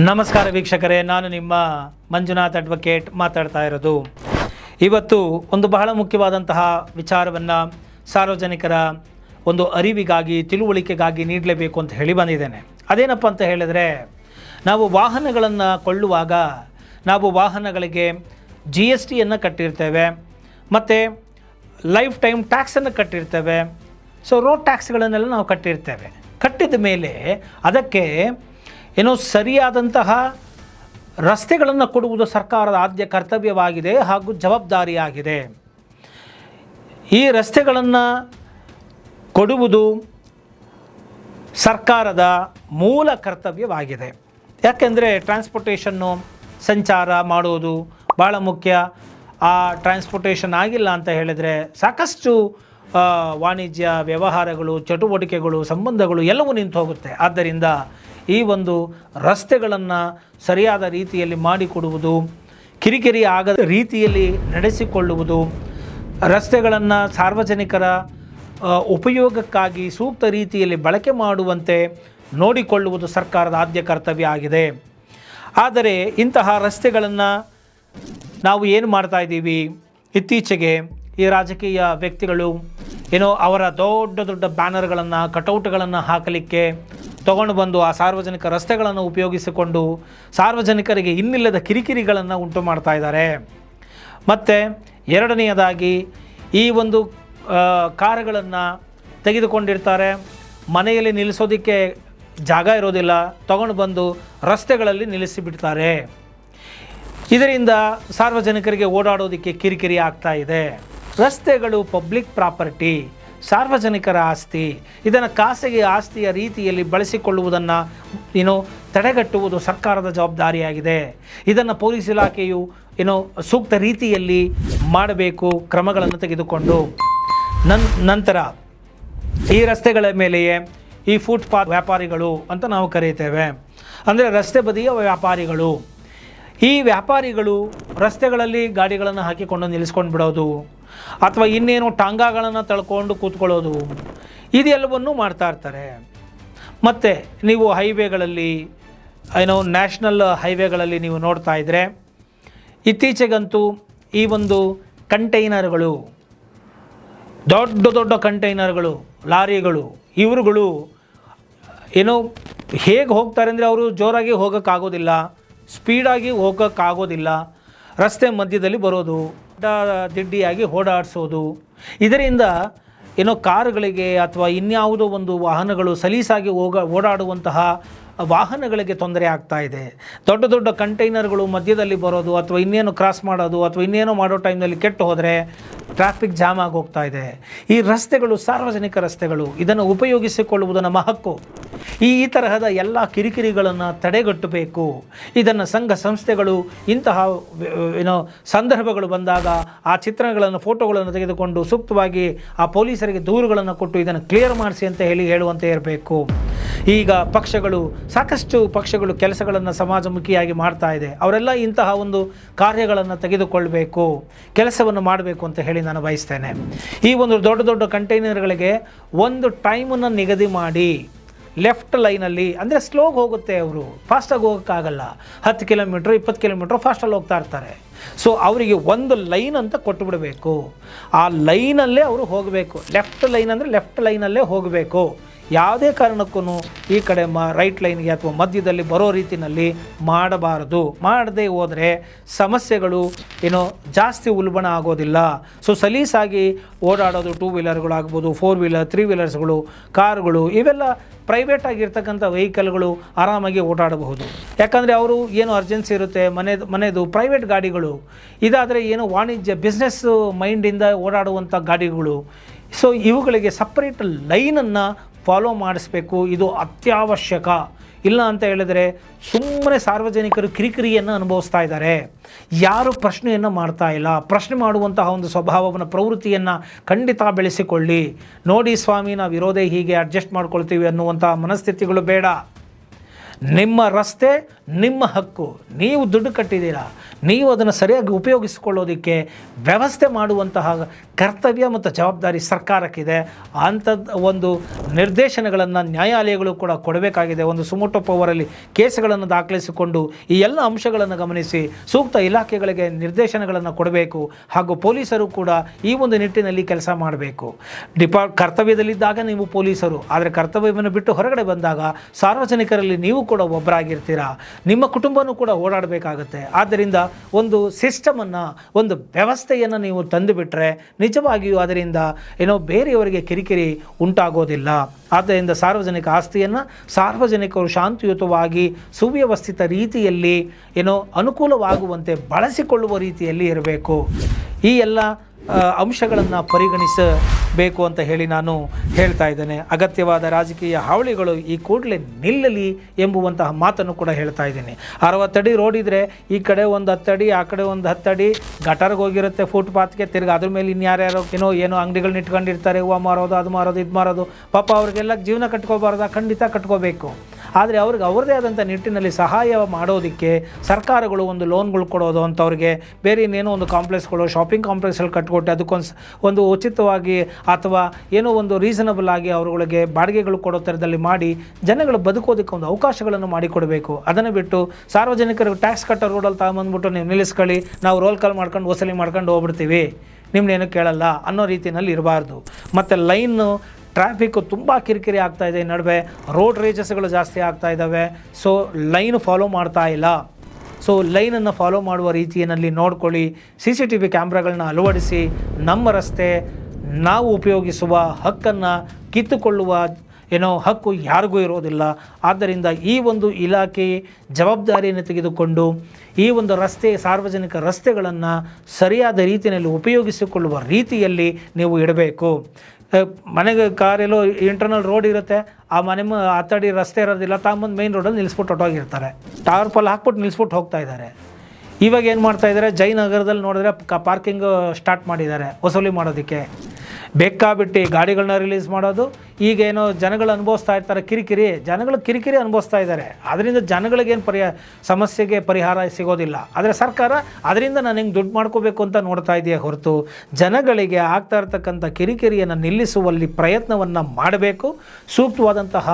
ನಮಸ್ಕಾರ ವೀಕ್ಷಕರೇ, ನಾನು ನಿಮ್ಮ ಮಂಜುನಾಥ್ ಅಡ್ವೊಕೇಟ್ ಮಾತಾಡ್ತಾ ಇರೋದು. ಇವತ್ತು ಒಂದು ಬಹಳ ಮುಖ್ಯವಾದಂತಹ ವಿಚಾರವನ್ನು ಸಾರ್ವಜನಿಕರ ಒಂದು ಅರಿವಿಗಾಗಿ, ತಿಳುವಳಿಕೆಗಾಗಿ ನೀಡಲೇಬೇಕು ಅಂತ ಹೇಳಿ ಬಂದಿದ್ದೇನೆ. ಅದೇನಪ್ಪ ಅಂತ ಹೇಳಿದರೆ, ನಾವು ವಾಹನಗಳನ್ನು ಕೊಳ್ಳುವಾಗ ನಾವು ವಾಹನಗಳಿಗೆ GSTಯನ್ನು ಕಟ್ಟಿರ್ತೇವೆ, ಮತ್ತು ಲೈಫ್ ಟೈಮ್ ಟ್ಯಾಕ್ಸನ್ನು ಕಟ್ಟಿರ್ತೇವೆ. ಸೊ ರೋಡ್ ಟ್ಯಾಕ್ಸ್ಗಳನ್ನೆಲ್ಲ ನಾವು ಕಟ್ಟಿರ್ತೇವೆ. ಕಟ್ಟಿದ ಮೇಲೆ ಅದಕ್ಕೆ ಏನೋ ಸರಿಯಾದಂತಹ ರಸ್ತೆಗಳನ್ನು ಕೊಡುವುದು ಸರ್ಕಾರದ ಆದ್ಯ ಕರ್ತವ್ಯವಾಗಿದೆ ಹಾಗೂ ಜವಾಬ್ದಾರಿಯಾಗಿದೆ. ಈ ರಸ್ತೆಗಳನ್ನು ಕೊಡುವುದು ಸರ್ಕಾರದ ಮೂಲ ಕರ್ತವ್ಯವಾಗಿದೆ. ಯಾಕೆಂದರೆ ಟ್ರಾನ್ಸ್ಪೋರ್ಟೇಷನ್ನು ಸಂಚಾರ ಮಾಡುವುದು ಭಾಳ ಮುಖ್ಯ. ಆ ಟ್ರಾನ್ಸ್ಪೋರ್ಟೇಷನ್ ಆಗಿಲ್ಲ ಅಂತ ಹೇಳಿದರೆ ಸಾಕಷ್ಟು ವಾಣಿಜ್ಯ ವ್ಯವಹಾರಗಳು, ಚಟುವಟಿಕೆಗಳು, ಸಂಬಂಧಗಳು ಎಲ್ಲವೂ ನಿಂತು ಹೋಗುತ್ತೆ. ಆದ್ದರಿಂದ ಈ ಒಂದು ರಸ್ತೆಗಳನ್ನು ಸರಿಯಾದ ರೀತಿಯಲ್ಲಿ ಮಾಡಿಕೊಡುವುದು, ಕಿರಿಕಿರಿ ಆಗದ ರೀತಿಯಲ್ಲಿ ನಡೆಸಿಕೊಳ್ಳುವುದು, ರಸ್ತೆಗಳನ್ನು ಸಾರ್ವಜನಿಕರ ಉಪಯೋಗಕ್ಕಾಗಿ ಸೂಕ್ತ ರೀತಿಯಲ್ಲಿ ಬಳಕೆ ಮಾಡುವಂತೆ ನೋಡಿಕೊಳ್ಳುವುದು ಸರ್ಕಾರದ ಆದ್ಯ ಕರ್ತವ್ಯ ಆಗಿದೆ. ಆದರೆ ಇಂತಹ ರಸ್ತೆಗಳನ್ನು ನಾವು ಏನು ಮಾಡ್ತಾ ಇದ್ದೀವಿ, ಇತ್ತೀಚೆಗೆ ಈ ರಾಜಕೀಯ ವ್ಯಕ್ತಿಗಳು ಏನೋ ಅವರ ದೊಡ್ಡ ದೊಡ್ಡ ಬ್ಯಾನರ್ಗಳನ್ನು, ಕಟೌಟ್ಗಳನ್ನು ಹಾಕಲಿಕ್ಕೆ ತಗೊಂಡು ಬಂದು ಆ ಸಾರ್ವಜನಿಕ ರಸ್ತೆಗಳನ್ನು ಉಪಯೋಗಿಸಿಕೊಂಡು ಸಾರ್ವಜನಿಕರಿಗೆ ಇನ್ನಿಲ್ಲದ ಕಿರಿಕಿರಿಗಳನ್ನು ಉಂಟು ಮಾಡ್ತಾ ಇದ್ದಾರೆ. ಮತ್ತು ಎರಡನೆಯದಾಗಿ ಈ ಒಂದು ಕಾರುಗಳನ್ನು ತೆಗೆದುಕೊಂಡಿರ್ತಾರೆ, ಮನೆಯಲ್ಲಿ ನಿಲ್ಲಿಸೋದಕ್ಕೆ ಜಾಗ ಇರೋದಿಲ್ಲ, ತಗೊಂಡು ಬಂದು ರಸ್ತೆಗಳಲ್ಲಿ ನಿಲ್ಲಿಸಿಬಿಡ್ತಾರೆ. ಇದರಿಂದ ಸಾರ್ವಜನಿಕರಿಗೆ ಓಡಾಡೋದಕ್ಕೆ ಕಿರಿಕಿರಿ ಆಗ್ತಾ ಇದೆ. ರಸ್ತೆಗಳು ಪಬ್ಲಿಕ್ ಪ್ರಾಪರ್ಟಿ, ಸಾರ್ವಜನಿಕರ ಆಸ್ತಿ. ಇದನ್ನು ಖಾಸಗಿ ಆಸ್ತಿಯ ರೀತಿಯಲ್ಲಿ ಬಳಸಿಕೊಳ್ಳುವುದನ್ನು ತಡೆಗಟ್ಟುವುದು ಸರ್ಕಾರದ ಜವಾಬ್ದಾರಿಯಾಗಿದೆ. ಇದನ್ನು ಪೊಲೀಸ್ ಇಲಾಖೆಯು ಸೂಕ್ತ ರೀತಿಯಲ್ಲಿ ಮಾಡಬೇಕು, ಕ್ರಮಗಳನ್ನು ತೆಗೆದುಕೊಂಡು. ನಂತರ ಈ ರಸ್ತೆಗಳ ಮೇಲೆಯೇ ಈ ಫುಟ್ಪಾತ್ ವ್ಯಾಪಾರಿಗಳು ಅಂತ ನಾವು ಕರೀತೇವೆ, ಅಂದರೆ ರಸ್ತೆ ಬದಿಯ ವ್ಯಾಪಾರಿಗಳು. ಈ ವ್ಯಾಪಾರಿಗಳು ರಸ್ತೆಗಳಲ್ಲಿ ಗಾಡಿಗಳನ್ನು ಹಾಕಿಕೊಂಡು ನಿಲ್ಲಿಸ್ಕೊಂಡು ಬಿಡೋದು, ಅಥವಾ ಇನ್ನೇನು ಟಾಂಗಾಗಳನ್ನು ತಳ್ಕೊಂಡು ಕೂತ್ಕೊಳ್ಳೋದು, ಇದೆಲ್ಲವನ್ನೂ ಮಾಡ್ತಾ ಇರ್ತಾರೆ. ಮತ್ತು ನೀವು ಹೈವೇಗಳಲ್ಲಿ ನ್ಯಾಷನಲ್ ಹೈವೇಗಳಲ್ಲಿ ನೀವು ನೋಡ್ತಾ ಇದ್ದರೆ ಇತ್ತೀಚೆಗಂತೂ ಈ ಒಂದು ಕಂಟೈನರ್ಗಳು, ದೊಡ್ಡ ದೊಡ್ಡ ಕಂಟೈನರ್ಗಳು, ಲಾರಿಗಳು, ಇವರುಗಳು ಹೇಗೆ ಹೋಗ್ತಾರೆ ಅಂದರೆ ಅವರು ಜೋರಾಗಿ ಹೋಗೋಕ್ಕಾಗೋದಿಲ್ಲ, ಸ್ಪೀಡಾಗಿ ಹೋಗೋಕ್ಕಾಗೋದಿಲ್ಲ, ರಸ್ತೆ ಮಧ್ಯದಲ್ಲಿ ಬರೋದು, ದಿಡ್ಡಿಯಾಗಿ ಓಡಾಡಿಸೋದು. ಇದರಿಂದ ಕಾರುಗಳಿಗೆ ಅಥವಾ ಇನ್ಯಾವುದೋ ಒಂದು ವಾಹನಗಳು ಸಲೀಸಾಗಿ ಓಡಾಡುವಂತಹ ವಾಹನಗಳಿಗೆ ತೊಂದರೆ ಆಗ್ತಾ ಇದೆ. ದೊಡ್ಡ ದೊಡ್ಡ ಕಂಟೈನರ್ಗಳು ಮಧ್ಯದಲ್ಲಿ ಬರೋದು, ಅಥವಾ ಇನ್ನೇನು ಕ್ರಾಸ್ ಮಾಡೋದು, ಅಥವಾ ಇನ್ನೇನೋ ಮಾಡೋ ಟೈಮ್ನಲ್ಲಿ ಕೆಟ್ಟು ಹೋದರೆ ಟ್ರಾಫಿಕ್ ಜಾಮ್ ಆಗಿ ಹೋಗ್ತಾ ಇದೆ. ಈ ರಸ್ತೆಗಳು ಸಾರ್ವಜನಿಕ ರಸ್ತೆಗಳು, ಇದನ್ನು ಉಪಯೋಗಿಸಿಕೊಳ್ಳುವುದು ನಮ್ಮ ಹಕ್ಕು. ಈ ತರಹದ ಎಲ್ಲ ಕಿರಿಕಿರಿಗಳನ್ನು ತಡೆಗಟ್ಟಬೇಕು. ಇದನ್ನು ಸಂಘ ಸಂಸ್ಥೆಗಳು ಇಂತಹ ಸಂದರ್ಭಗಳು ಬಂದಾಗ ಆ ಚಿತ್ರಗಳನ್ನು, ಫೋಟೋಗಳನ್ನು ತೆಗೆದುಕೊಂಡು ಸೂಕ್ತವಾಗಿ ಆ ಪೊಲೀಸರಿಗೆ ದೂರುಗಳನ್ನು ಕೊಟ್ಟು ಇದನ್ನು ಕ್ಲಿಯರ್ ಮಾಡಿಸಿ ಅಂತ ಹೇಳುವಂತೆ ಇರಬೇಕು. ಈಗ ಸಾಕಷ್ಟು ಪಕ್ಷಗಳು ಕೆಲಸಗಳನ್ನು ಸಮಾಜಮುಖಿಯಾಗಿ ಮಾಡ್ತಾ ಇದೆ. ಅವರೆಲ್ಲ ಇಂತಹ ಒಂದು ಕಾರ್ಯಗಳನ್ನು ತೆಗೆದುಕೊಳ್ಬೇಕು, ಕೆಲಸವನ್ನು ಮಾಡಬೇಕು ಅಂತ ಹೇಳಿ ನಾನು ಬಯಸ್ತೇನೆ. ಈ ಒಂದು ದೊಡ್ಡ ದೊಡ್ಡ ಕಂಟೈನರ್ಗಳಿಗೆ ಒಂದು ಟೈಮನ್ನು ನಿಗದಿ ಮಾಡಿ, ಲೆಫ್ಟ್ ಲೈನಲ್ಲಿ, ಅಂದರೆ ಸ್ಲೋಗಿ ಹೋಗುತ್ತೆ, ಅವರು ಫಾಸ್ಟಾಗಿ ಹೋಗೋಕ್ಕಾಗಲ್ಲ. 10 ಕಿಲೋಮೀಟ್ರ್ 20 ಕಿಲೋಮೀಟ್ರ್ ಫಾಸ್ಟಲ್ಲಿ ಹೋಗ್ತಾ ಇರ್ತಾರೆ. ಸೊ ಅವರಿಗೆ ಒಂದು ಲೈನ್ ಅಂತ ಕೊಟ್ಟುಬಿಡಬೇಕು. ಆ ಲೈನಲ್ಲೇ ಅವರು ಹೋಗಬೇಕು. ಲೆಫ್ಟ್ ಲೈನ್ ಅಂದರೆ ಲೆಫ್ಟ್ ಲೈನಲ್ಲೇ ಹೋಗಬೇಕು. ಯಾವುದೇ ಕಾರಣಕ್ಕೂ ಈ ಕಡೆ ರೈಟ್ ಲೈನ್ಗೆ ಅಥವಾ ಮಧ್ಯದಲ್ಲಿ ಬರೋ ರೀತಿಯಲ್ಲಿ ಮಾಡಬಾರದು. ಮಾಡದೇ ಹೋದರೆ ಸಮಸ್ಯೆಗಳು ಜಾಸ್ತಿ ಉಲ್ಬಣ ಆಗೋದಿಲ್ಲ. ಸೊ ಸಲೀಸಾಗಿ ಓಡಾಡೋದು 2 ವೀಲರ್ಗಳಾಗ್ಬೋದು, 4 ವೀಲರ್ 3 ವೀಲರ್ಸ್ಗಳು, ಕಾರುಗಳು, ಇವೆಲ್ಲ ಪ್ರೈವೇಟ್ ಆಗಿರ್ತಕ್ಕಂಥ ವೆಹಿಕಲ್ಗಳು ಆರಾಮಾಗಿ ಓಡಾಡಬಹುದು. ಯಾಕಂದರೆ ಅವರು ಏನು ಅರ್ಜೆನ್ಸಿ ಇರುತ್ತೆ, ಮನೆದು ಪ್ರೈವೇಟ್ ಗಾಡಿಗಳು. ಇದಾದರೆ ವಾಣಿಜ್ಯ ಬಿಸ್ನೆಸ್ ಮೈಂಡಿಂದ ಓಡಾಡುವಂಥ ಗಾಡಿಗಳು. ಸೊ ಇವುಗಳಿಗೆ ಸಪ್ರೇಟ್ ಲೈನನ್ನು ಫಾಲೋ ಮಾಡಿಸ್ಬೇಕು. ಇದು ಅತ್ಯವಶ್ಯಕ. ಇಲ್ಲ ಅಂತ ಹೇಳಿದರೆ ಸುಮ್ಮನೆ ಸಾರ್ವಜನಿಕರು ಕಿರಿಕಿರಿಯನ್ನು ಅನುಭವಿಸ್ತಾ ಇದ್ದಾರೆ. ಯಾರು ಪ್ರಶ್ನೆಯನ್ನು ಮಾಡ್ತಾ ಇಲ್ಲ. ಪ್ರಶ್ನೆ ಮಾಡುವಂತಹ ಒಂದು ಸ್ವಭಾವವನ್ನು, ಪ್ರವೃತ್ತಿಯನ್ನು ಖಂಡಿತ ಬೆಳೆಸಿಕೊಳ್ಳಿ. ನೋಡಿ ಸ್ವಾಮಿ, ನಾವು ಇರೋದೇ ಹೀಗೆ, ಅಡ್ಜಸ್ಟ್ ಮಾಡ್ಕೊಳ್ತೀವಿ ಅನ್ನುವಂಥ ಮನಸ್ಥಿತಿಗಳು ಬೇಡ. ನಿಮ್ಮ ರಸ್ತೆ ನಿಮ್ಮ ಹಕ್ಕು. ನೀವು ದುಡ್ಡು ಕಟ್ಟಿದ್ದೀರಾ, ನೀವು ಅದನ್ನು ಸರಿಯಾಗಿ ಉಪಯೋಗಿಸಿಕೊಳ್ಳೋದಕ್ಕೆ ವ್ಯವಸ್ಥೆ ಮಾಡುವಂತಹ ಕರ್ತವ್ಯ ಮತ್ತು ಜವಾಬ್ದಾರಿ ಸರ್ಕಾರಕ್ಕಿದೆ. ಅಂಥದ್ದು ಒಂದು ನಿರ್ದೇಶನಗಳನ್ನು ನ್ಯಾಯಾಲಯಗಳು ಕೂಡ ಕೊಡಬೇಕಾಗಿದೆ. ಒಂದು ಸುಮೋಟೋ ಪವರಲ್ಲಿ ಕೇಸ್ಗಳನ್ನು ದಾಖಲಿಸಿಕೊಂಡು ಈ ಎಲ್ಲ ಅಂಶಗಳನ್ನು ಗಮನಿಸಿ ಸೂಕ್ತ ಇಲಾಖೆಗಳಿಗೆ ನಿರ್ದೇಶನಗಳನ್ನು ಕೊಡಬೇಕು. ಹಾಗೂ ಪೊಲೀಸರು ಕೂಡ ಈ ಒಂದು ನಿಟ್ಟಿನಲ್ಲಿ ಕೆಲಸ ಮಾಡಬೇಕು. ಕರ್ತವ್ಯದಲ್ಲಿದ್ದಾಗ ನೀವು ಪೊಲೀಸರು, ಆದರೆ ಕರ್ತವ್ಯವನ್ನು ಬಿಟ್ಟು ಹೊರಗಡೆ ಬಂದಾಗ ಸಾರ್ವಜನಿಕರಲ್ಲಿ ನೀವು ಕೂಡ ಒಬ್ಬರಾಗಿರ್ತೀರಾ, ನಿಮ್ಮ ಕುಟುಂಬನೂ ಕೂಡ ಓಡಾಡಬೇಕಾಗತ್ತೆ. ಆದ್ದರಿಂದ ಒಂದು ಸಿಸ್ಟಮನ್ನು, ಒಂದು ವ್ಯವಸ್ಥೆಯನ್ನು ನೀವು ತಂದುಬಿಟ್ರೆ ನಿಜವಾಗಿಯೂ ಅದರಿಂದ ಬೇರೆಯವರಿಗೆ ಕಿರಿಕಿರಿ ಉಂಟಾಗೋದಿಲ್ಲ. ಆದ್ದರಿಂದ ಸಾರ್ವಜನಿಕ ಆಸ್ತಿಯನ್ನು ಸಾರ್ವಜನಿಕರು ಶಾಂತಿಯುತವಾಗಿ ಸುವ್ಯವಸ್ಥಿತ ರೀತಿಯಲ್ಲಿ ಅನುಕೂಲವಾಗುವಂತೆ ಬಳಸಿಕೊಳ್ಳುವ ರೀತಿಯಲ್ಲಿ ಇರಬೇಕು. ಈ ಎಲ್ಲ ಅಂಶಗಳನ್ನು ಪರಿಗಣಿಸಬೇಕು ಅಂತ ಹೇಳಿ ನಾನು ಹೇಳ್ತಾ ಇದ್ದೇನೆ. ಅಗತ್ಯವಾದ ರಾಜಕೀಯ ಹಾವಳಿಗಳು ಈ ಕೂಡಲೇ ನಿಲ್ಲಲಿ ಎಂಬುವಂತಹ ಮಾತನ್ನು ಕೂಡ ಹೇಳ್ತಾ ಇದ್ದೀನಿ. 60 ಅಡಿ ರೋಡ್ ಇದ್ದರೆ ಈ ಕಡೆ ಒಂದು 10 ಅಡಿ, ಆ ಕಡೆ ಒಂದು 10 ಅಡಿ ಗಟರ್ಗೆ ಹೋಗಿರುತ್ತೆ, ಫುಟ್ಪಾತ್ಗೆ. ತಿರ್ಗಿ ಅದ್ರ ಮೇಲೆ ಇನ್ಯಾರ್ಯಾರೋ ಏನೋ ಅಂಗಡಿಗಳನ್ನ ಇಟ್ಕೊಂಡಿರ್ತಾರೆ, ಹೂವು ಮಾರೋದು, ಅದು ಮಾರೋದು, ಇದು ಮಾರೋದು. ಪಾಪ ಅವ್ರಿಗೆಲ್ಲ ಜೀವನ ಕಟ್ಕೋಬಾರ್ದ? ಖಂಡಿತ ಕಟ್ಕೋಬೇಕು. ಆದರೆ ಅವ್ರಿಗೆ ಅವ್ರದ್ದೇ ಆದಂಥ ನಿಟ್ಟಿನಲ್ಲಿ ಸಹಾಯ ಮಾಡೋದಕ್ಕೆ ಸರ್ಕಾರಗಳು ಒಂದು ಲೋನ್ಗಳು ಕೊಡೋದು ಅಂಥವ್ರಿಗೆ, ಬೇರೆ ಇನ್ನೇನೋ ಒಂದು ಕಾಂಪ್ಲೆಕ್ಸ್ಗಳು, ಶಾಪಿಂಗ್ ಕಾಂಪ್ಲೆಕ್ಸ್ಗಳು ಕಟ್ಕೊಟ್ಟು ಅದಕ್ಕೊಂದು ಉಚಿತವಾಗಿ ಅಥವಾ ಏನೋ ಒಂದು ರೀಸನಬಲ್ ಆಗಿ ಅವರುಗಳಿಗೆ ಬಾಡಿಗೆಗಳು ಕೊಡೋ ಥರದಲ್ಲಿ ಮಾಡಿ ಜನಗಳು ಬದುಕೋದಕ್ಕೆ ಒಂದು ಅವಕಾಶಗಳನ್ನು ಮಾಡಿಕೊಡಬೇಕು. ಅದನ್ನು ಬಿಟ್ಟು ಸಾರ್ವಜನಿಕರಿಗೆ ಟ್ಯಾಕ್ಸ್ ಕಟ್ಟೋ ರೋಡಲ್ಲಿ ತಗೊಂಬಂದ್ಬಿಟ್ಟು ನೀವು ನಿಲ್ಲಿಸ್ಕೊಳ್ಳಿ, ನಾವು ರೋಲ್ ಕಾಲ್ ಮಾಡ್ಕೊಂಡು ವಸೂಲಿ ಮಾಡ್ಕೊಂಡು ಹೋಗ್ಬಿಡ್ತೀವಿ, ನಿಮ್ಮನ್ನೇನು ಕೇಳಲ್ಲ ಅನ್ನೋ ರೀತಿಯಲ್ಲಿ ಇರಬಾರ್ದು. ಮತ್ತು ಲೈನು ಟ್ರಾಫಿಕ್ಕು ತುಂಬ ಕಿರಿಕಿರಿ ಆಗ್ತಾಯಿದೆ, ನಡುವೆ ರೋಡ್ ರೇಜಸ್ಗಳು ಜಾಸ್ತಿ ಆಗ್ತಾ ಇದ್ದಾವೆ. ಸೊ ಲೈನ್ ಫಾಲೋ ಮಾಡ್ತಾ ಇಲ್ಲ. ಸೊ ಲೈನನ್ನು ಫಾಲೋ ಮಾಡುವ ರೀತಿಯಲ್ಲಿ ನೋಡ್ಕೊಳ್ಳಿ. CCTV ಕ್ಯಾಮ್ರಾಗಳನ್ನ ಅಳವಡಿಸಿ ನಮ್ಮ ರಸ್ತೆ ನಾವು ಉಪಯೋಗಿಸುವ ಹಕ್ಕನ್ನು ಕಿತ್ತುಕೊಳ್ಳುವ ಹಕ್ಕು ಯಾರಿಗೂ ಇರೋದಿಲ್ಲ. ಆದ್ದರಿಂದ ಈ ಒಂದು ಇಲಾಖೆ ಜವಾಬ್ದಾರಿಯನ್ನು ತೆಗೆದುಕೊಂಡು ಈ ಒಂದು ಸಾರ್ವಜನಿಕ ರಸ್ತೆಗಳನ್ನು ಸರಿಯಾದ ರೀತಿಯಲ್ಲಿ ಉಪಯೋಗಿಸಿಕೊಳ್ಳುವ ರೀತಿಯಲ್ಲಿ ನೀವು ಇಡಬೇಕು. ಮನೆಗೆ ಕಾರೆಲ್ಲೋ ಇಂಟರ್ನಲ್ ರೋಡ್ ಇರುತ್ತೆ, ಆ ಮನೆ 10 ಅಡಿ ರಸ್ತೆ ಇರೋದಿಲ್ಲ, ತಾಂಬಂದು ಮೇನ್ ರೋಡಲ್ಲಿ ನಿಲ್ಲಿಸ್ಬಿಟ್ಟು ಹೊಟ್ಟೋಗಿರ್ತಾರೆ, ಟಾರ್ಪಲ್ ಹಾಕ್ಬಿಟ್ಟು ನಿಲ್ಲಿಸ್ಬಿಟ್ಟು ಹೋಗ್ತಾ ಇದ್ದಾರೆ. ಇವಾಗ ಏನು ಮಾಡ್ತಾ ಇದ್ದಾರೆ, ಜಯನಗರದಲ್ಲಿ ನೋಡಿದ್ರೆ ಪಾರ್ಕಿಂಗ್ ಸ್ಟಾರ್ಟ್ ಮಾಡಿದ್ದಾರೆ ವಸೂಲಿ ಮಾಡೋದಕ್ಕೆ. ಬೇಕಾಬಿಟ್ಟು ಗಾಡಿಗಳನ್ನ ರಿಲೀಸ್ ಮಾಡೋದು. ಈಗೇನೋ ಜನಗಳು ಅನುಭವಿಸ್ತಾ ಇರ್ತಾರೆ ಜನಗಳು ಕಿರಿಕಿರಿ ಅನುಭವಿಸ್ತಾ ಇದ್ದಾರೆ. ಅದರಿಂದ ಜನಗಳಿಗೇನು ಸಮಸ್ಯೆಗೆ ಪರಿಹಾರ ಸಿಗೋದಿಲ್ಲ. ಆದರೆ ಸರ್ಕಾರ ಅದರಿಂದ ನಾನು ಹೆಂಗೆ ದುಡ್ಡು ಮಾಡ್ಕೋಬೇಕು ಅಂತ ನೋಡ್ತಾ ಇದೆಯೇ ಹೊರತು ಜನಗಳಿಗೆ ಆಗ್ತಾ ಇರ್ತಕ್ಕಂಥ ಕಿರಿಕಿರಿಯನ್ನು ನಿಲ್ಲಿಸುವಲ್ಲಿ ಪ್ರಯತ್ನವನ್ನು ಮಾಡಬೇಕು. ಸೂಕ್ತವಾದಂತಹ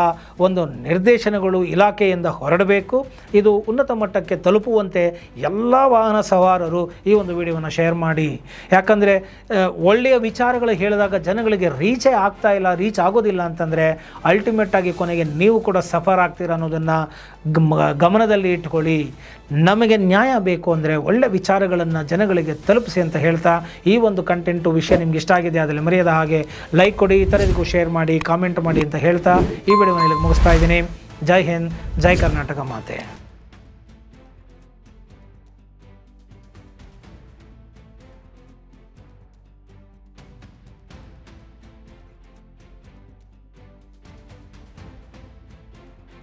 ಒಂದು ನಿರ್ದೇಶನಗಳು ಇಲಾಖೆಯಿಂದ ಹೊರಡಬೇಕು. ಇದು ಉನ್ನತ ಮಟ್ಟಕ್ಕೆ ತಲುಪುವಂತೆ ಎಲ್ಲ ವಾಹನ ಸವಾರರು ಈ ಒಂದು ವಿಡಿಯೋವನ್ನು ಶೇರ್ ಮಾಡಿ. ಯಾಕಂದರೆ ಒಳ್ಳೆಯ ವಿಚಾರಗಳು ಹೇಳಿದಾಗ ಜನಗಳಿಗೆ ರೀಚೇ ಆಗ್ತಾ ಇಲ್ಲ, ರೀಚ್ ಆಗೋದಿಲ್ಲ ಅಂತಂದರೆ ಅಲ್ಟಿಮೇಟಾಗಿ ಕೊನೆಗೆ ನೀವು ಕೂಡ ಸಫರ್ ಆಗ್ತೀರ ಅನ್ನೋದನ್ನು ಗಮನದಲ್ಲಿ ಇಟ್ಕೊಳ್ಳಿ. ನಮಗೆ ನ್ಯಾಯ ಬೇಕು ಅಂದರೆ ಒಳ್ಳೆ ವಿಚಾರಗಳನ್ನು ಜನಗಳಿಗೆ ತಲುಪಿಸಿ ಅಂತ ಹೇಳ್ತಾ, ಈ ಒಂದು ಕಂಟೆಂಟು ವಿಷಯ ನಿಮ್ಗೆ ಇಷ್ಟ ಆಗಿದೆ ಅದರಲ್ಲಿ ಮರೆಯದ ಹಾಗೆ ಲೈಕ್ ಕೊಡಿ, ಇತರರಿಗೂ ಶೇರ್ ಮಾಡಿ, ಕಾಮೆಂಟ್ ಮಾಡಿ ಅಂತ ಹೇಳ್ತಾ ಈ ವಿಡಿಯೋನ ಇಲ್ಲಿಗೆ ಮುಗಿಸ್ತಾ ಇದ್ದೀನಿ. ಜೈ ಹಿಂದ್, ಜೈ ಕರ್ನಾಟಕ ಮಾತೆ.